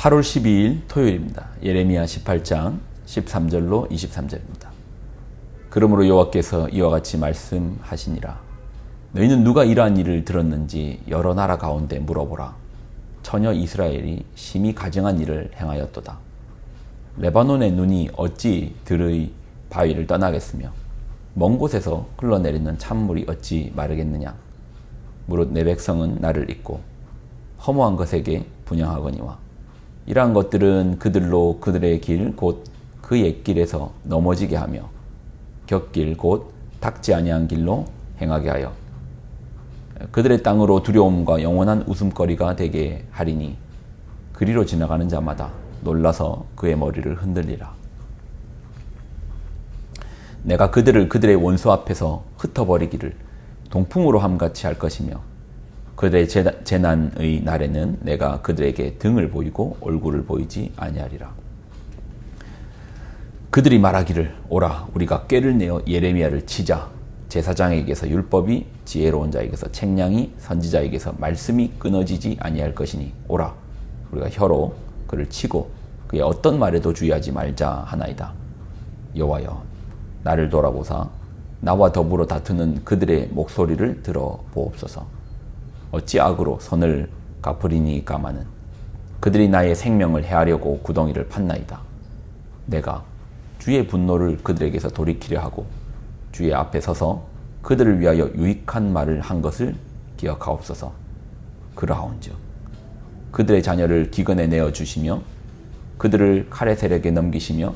8월 12일 토요일입니다. 예레미야 18장 13절로 23절입니다. 그러므로 여호와께서 이와 같이 말씀하시니라. 너희는 누가 이러한 일을 들었는지 여러 나라 가운데 물어보라. 처녀 이스라엘이 심히 가증한 일을 행하였도다. 레바논의 눈이 어찌 들의 바위를 떠나겠으며 먼 곳에서 흘러내리는 찬물이 어찌 마르겠느냐. 무릇 내 백성은 나를 잊고 허무한 것에게 분향하거니와 이러한 것들은 그들로 그들의 길 곧 그 옛길에서 넘어지게 하며 곁길 곧 닦지 아니한 길로 행하게 하여 그들의 땅으로 두려움과 영원한 웃음거리가 되게 하리니 그리로 지나가는 자마다 놀라서 그의 머리를 흔들리라. 내가 그들을 그들의 원수 앞에서 흩어버리기를 동풍으로 함같이 할 것이며 그들의 재난의 날에는 내가 그들에게 등을 보이고 얼굴을 보이지 아니하리라. 그들이 말하기를 오라 우리가 꾀를 내어 예레미야를 치자. 제사장에게서 율법이 지혜로운 자에게서 책량이 선지자에게서 말씀이 끊어지지 아니할 것이니 오라 우리가 혀로 그를 치고 그의 어떤 말에도 주의하지 말자 하나이다. 여호와여 나를 돌아보사 나와 더불어 다투는 그들의 목소리를 들어보옵소서. 어찌 악으로 선을 갚으리니까마는 그들이 나의 생명을 해하려고 구덩이를 팠나이다. 내가 주의 분노를 그들에게서 돌이키려 하고 주의 앞에 서서 그들을 위하여 유익한 말을 한 것을 기억하옵소서. 그러하온즉 그들의 자녀를 기근에 내어주시며 그들을 칼의 세력에 넘기시며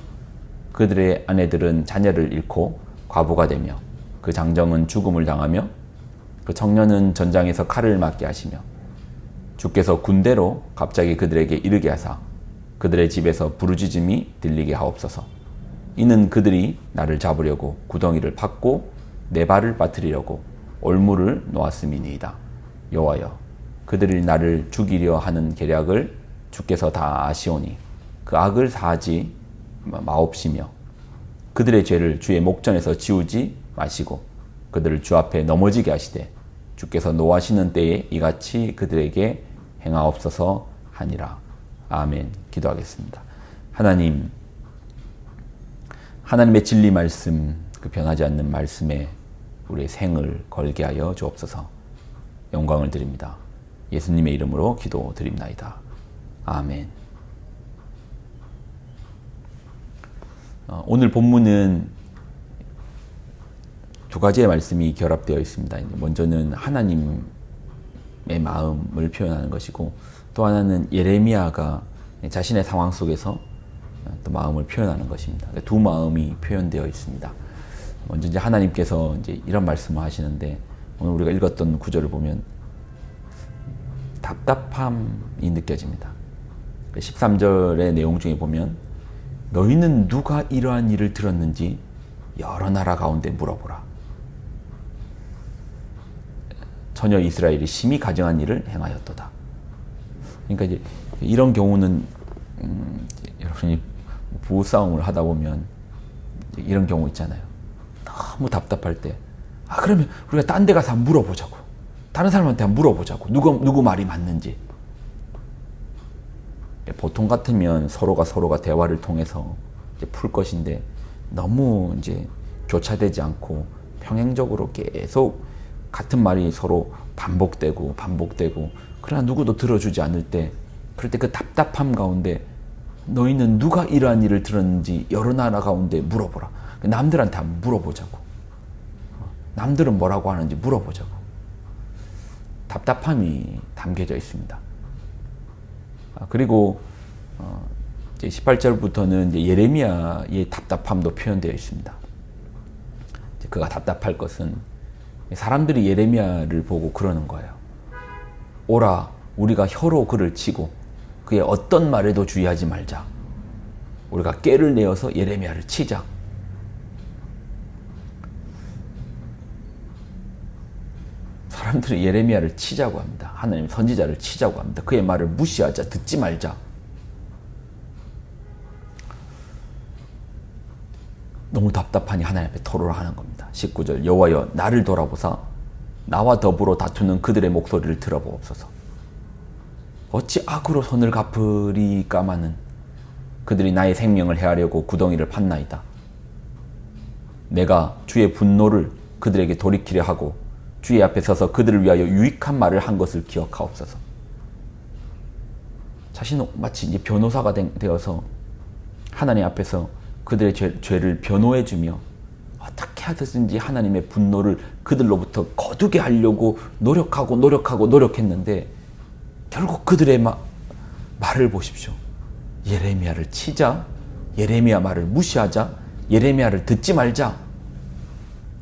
그들의 아내들은 자녀를 잃고 과부가 되며 그 장정은 죽음을 당하며 그 청년은 전장에서 칼을 맞게 하시며 주께서 군대로 갑자기 그들에게 이르게 하사 그들의 집에서 부르짖음이 들리게 하옵소서. 이는 그들이 나를 잡으려고 구덩이를 팠고 내 발을 빠뜨리려고 올무를 놓았음이니이다. 여호와여 그들이 나를 죽이려 하는 계략을 주께서 다 아시오니 그 악을 사하지 마옵시며 그들의 죄를 주의 목전에서 지우지 마시고 그들을 주 앞에 넘어지게 하시되 주께서 노하시는 때에 이같이 그들에게 행하옵소서 하니라. 아멘. 기도하겠습니다. 하나님의 진리 말씀, 그 변하지 않는 말씀에 우리의 생을 걸게 하여 주옵소서. 영광을 드립니다. 예수님의 이름으로 기도드립나이다. 아멘. 오늘 본문은 두 가지의 말씀이 결합되어 있습니다. 먼저는 하나님의 마음을 표현하는 것이고 또 하나는 예레미야가 자신의 상황 속에서 또 마음을 표현하는 것입니다. 두 마음이 표현되어 있습니다. 먼저 이제 하나님께서 이제 이런 말씀을 하시는데 오늘 우리가 읽었던 구절을 보면 답답함이 느껴집니다. 13절의 내용 중에 보면 너희는 누가 이러한 일을 들었는지 여러 나라 가운데 물어보라. 처녀 이스라엘이 심히 가증한 일을 행하였도다. 그러니까 이제 이런 경우는 여러분이 부부싸움을 하다 보면 이런 경우 있잖아요. 너무 답답할 때 그러면 우리가 딴 데 가서 한번 물어보자고. 다른 사람한테 한번 물어보자고. 누구 말이 맞는지. 보통 같으면 서로가 대화를 통해서 이제 풀 것인데 너무 이제 교차되지 않고 평행적으로 계속 같은 말이 서로 반복되고 그러나 누구도 들어주지 않을 때 그럴 때 그 답답함 가운데 너희는 누가 이러한 일을 들었는지 여러 나라 가운데 물어보라. 남들한테 한번 물어보자고. 남들은 뭐라고 하는지 물어보자고. 답답함이 담겨져 있습니다. 그리고 이제 18절부터는 이제 예레미야의 답답함도 표현되어 있습니다. 그가 답답할 것은 사람들이 예레미야를 보고 그러는 거예요. 오라 우리가 혀로 그를 치고 그의 어떤 말에도 주의하지 말자. 우리가 꾀를 내어서 예레미야를 치자. 사람들이 예레미야를 치자고 합니다. 하나님 선지자를 치자고 합니다. 그의 말을 무시하자. 듣지 말자. 너무 답답하니 하나님 앞에 토로를 하는 겁니다. 19절 여호와여 나를 돌아보사 나와 더불어 다투는 그들의 목소리를 들어보옵소서. 어찌 악으로 선을 갚으리까마는 그들이 나의 생명을 해하려고 구덩이를 팠나이다. 내가 주의 분노를 그들에게 돌이키려 하고 주의 앞에 서서 그들을 위하여 유익한 말을 한 것을 기억하옵소서. 자신은 마치 이제 변호사가 되어서 하나님 앞에서 그들의 죄를 변호해주며 어떻게 하든지 하나님의 분노를 그들로부터 거두게 하려고 노력했는데 결국 그들의 말을 보십시오. 예레미야를 치자, 예레미야 말을 무시하자, 예레미야를 듣지 말자.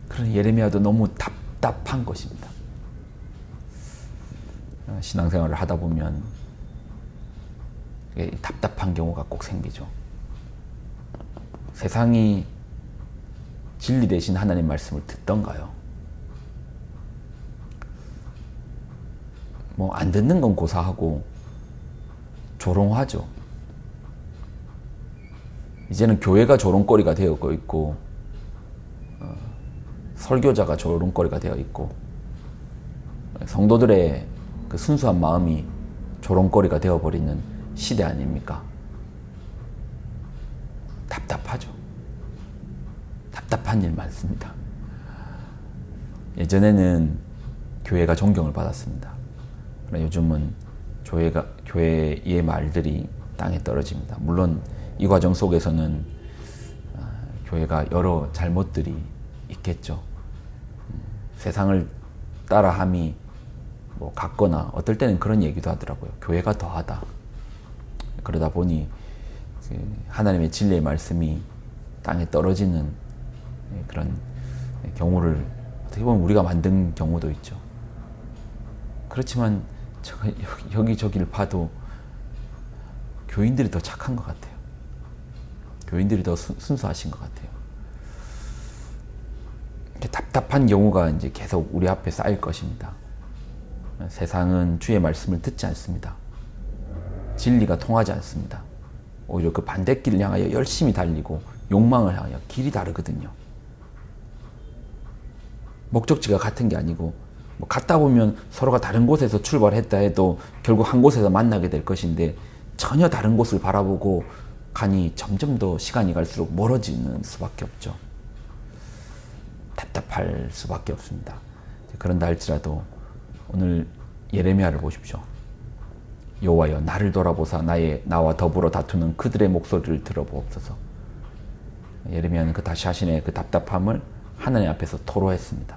그런 예레미야도 너무 답답한 것입니다. 신앙생활을 하다 보면 답답한 경우가 꼭 생기죠. 세상이 진리 대신 하나님 말씀을 듣던가요? 안 듣는 건 고사하고 조롱하죠. 이제는 교회가 조롱거리가 되어 있고 설교자가 조롱거리가 되어 있고 성도들의 그 순수한 마음이 조롱거리가 되어버리는 시대 아닙니까? 답답하죠. 답답한 일 많습니다. 예전에는 교회가 존경을 받았습니다. 그러나 요즘은 교회의 말들이 땅에 떨어집니다. 물론 이 과정 속에서는 교회가 여러 잘못들이 있겠죠. 세상을 따라함이 같거나 어떨 때는 그런 얘기도 하더라고요. 교회가 더하다. 그러다 보니 하나님의 진리의 말씀이 땅에 떨어지는 그런 경우를 어떻게 보면 우리가 만든 경우도 있죠. 그렇지만 제가 여기저기를 봐도 교인들이 더 착한 것 같아요. 교인들이 더 순수하신 것 같아요. 답답한 경우가 이제 계속 우리 앞에 쌓일 것입니다. 세상은 주의 말씀을 듣지 않습니다. 진리가 통하지 않습니다. 오히려 그 반대길을 향하여 열심히 달리고 욕망을 향하여 길이 다르거든요. 목적지가 같은 게 아니고 갔다 보면 서로가 다른 곳에서 출발했다 해도 결국 한 곳에서 만나게 될 것인데 전혀 다른 곳을 바라보고 가니 점점 더 시간이 갈수록 멀어지는 수밖에 없죠. 답답할 수밖에 없습니다. 그런다 할지라도 오늘 예레미야를 보십시오. 여호와여 나를 돌아보사 나와 더불어 다투는 그들의 목소리를 들어보옵소서. 예레미야는 그 다시 자신의 그 답답함을 하나님 앞에서 토로했습니다.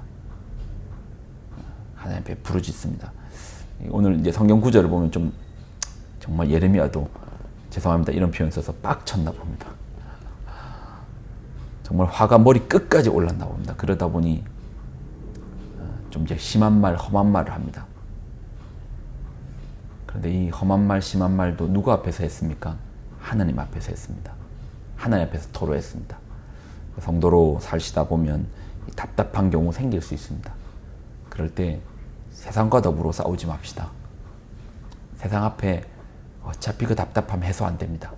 하나님 앞에 부르짖습니다. 오늘 이제 성경 구절을 보면 좀 정말 예레미야도 죄송합니다 이런 표현 써서 빡쳤나 봅니다. 정말 화가 머리 끝까지 올랐나 봅니다. 그러다 보니 좀 이제 심한 말, 험한 말을 합니다. 그런데 이 험한 말, 심한 말도 누구 앞에서 했습니까? 하나님 앞에서 했습니다. 하나님 앞에서 토로했습니다. 성도로 살시다 보면 답답한 경우 생길 수 있습니다. 그럴 때 세상과 더불어 싸우지 맙시다. 세상 앞에 어차피 그 답답함 해소 안 됩니다.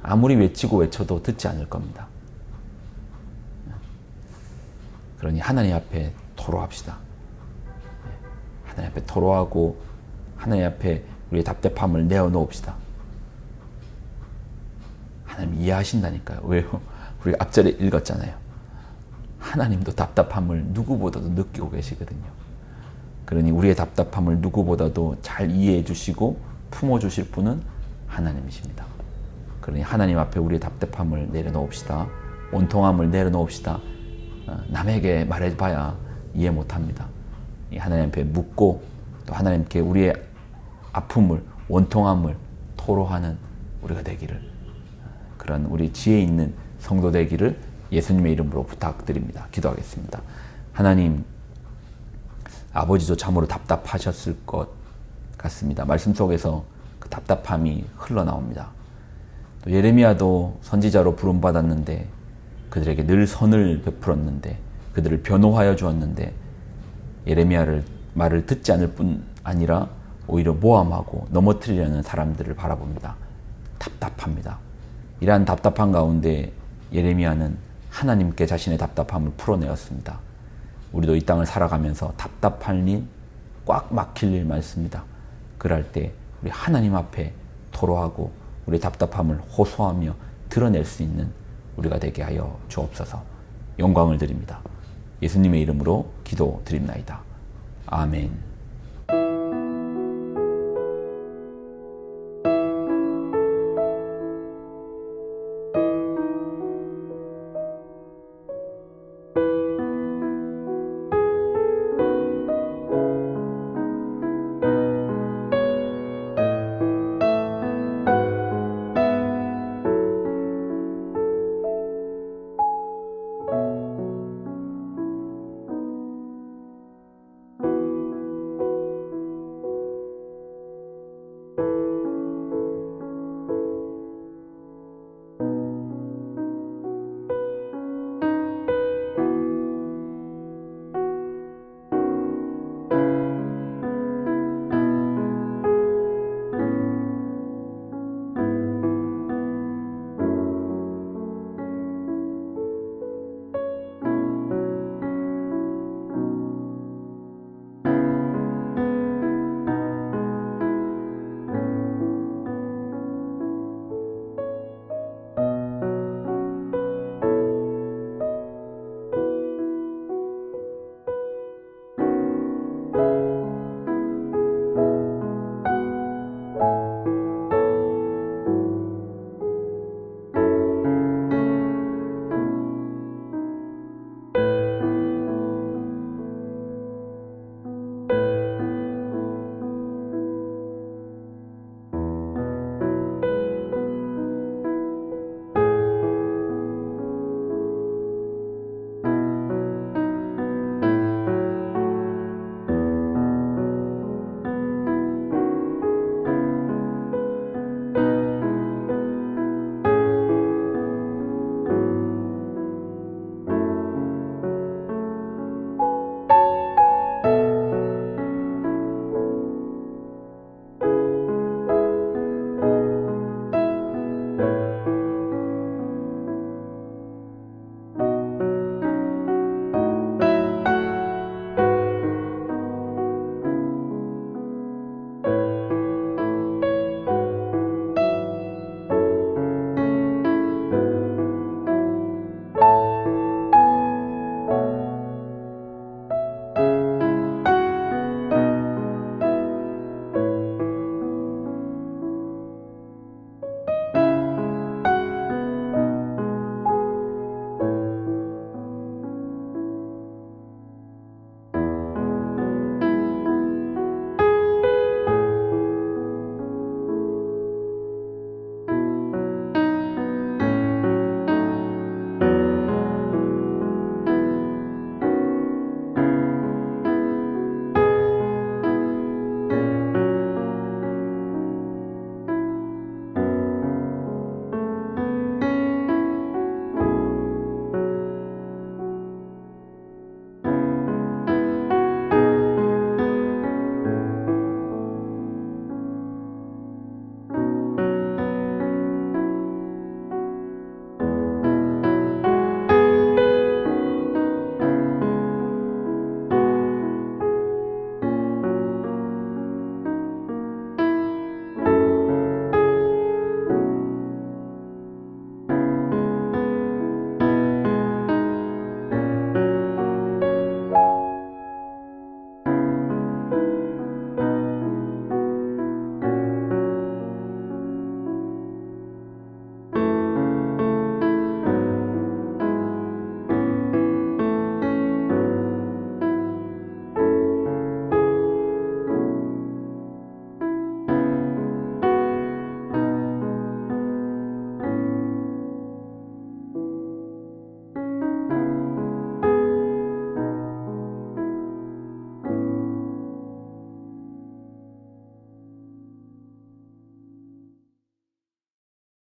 아무리 외쳐도 듣지 않을 겁니다. 그러니 하나님 앞에 토로합시다. 하나님 앞에 토로하고 하나님 앞에 우리의 답답함을 내어놓읍시다. 하나님 이해하신다니까요. 왜요? 우리가 앞절에 읽었잖아요. 하나님도 답답함을 누구보다도 느끼고 계시거든요. 그러니 우리의 답답함을 누구보다도 잘 이해해 주시고 품어 주실 분은 하나님이십니다. 그러니 하나님 앞에 우리의 답답함을 내려놓읍시다. 온통함을 내려놓읍시다. 남에게 말해봐야 이해 못합니다. 하나님 앞에 묻고 또 하나님께 우리의 아픔을 원통함을 토로하는 우리가 되기를, 그런 우리 지혜 있는 성도 되기를 예수님의 이름으로 부탁드립니다. 기도하겠습니다. 하나님, 아버지도 참으로 답답하셨을 것 같습니다. 말씀 속에서 그 답답함이 흘러나옵니다. 또 예레미야도 선지자로 부름받았는데 그들에게 늘 선을 베풀었는데 그들을 변호하여 주었는데 예레미야를 말을 듣지 않을 뿐 아니라 오히려 모함하고 넘어뜨리려는 사람들을 바라봅니다. 답답합니다. 이러한 답답한 가운데 예레미야는 하나님께 자신의 답답함을 풀어내었습니다. 우리도 이 땅을 살아가면서 답답할 일, 꽉 막힐 일 많습니다. 그럴 때 우리 하나님 앞에 토로하고 우리 답답함을 호소하며 드러낼 수 있는 우리가 되게 하여 주옵소서. 영광을 드립니다. 예수님의 이름으로 기도드립나이다. 아멘.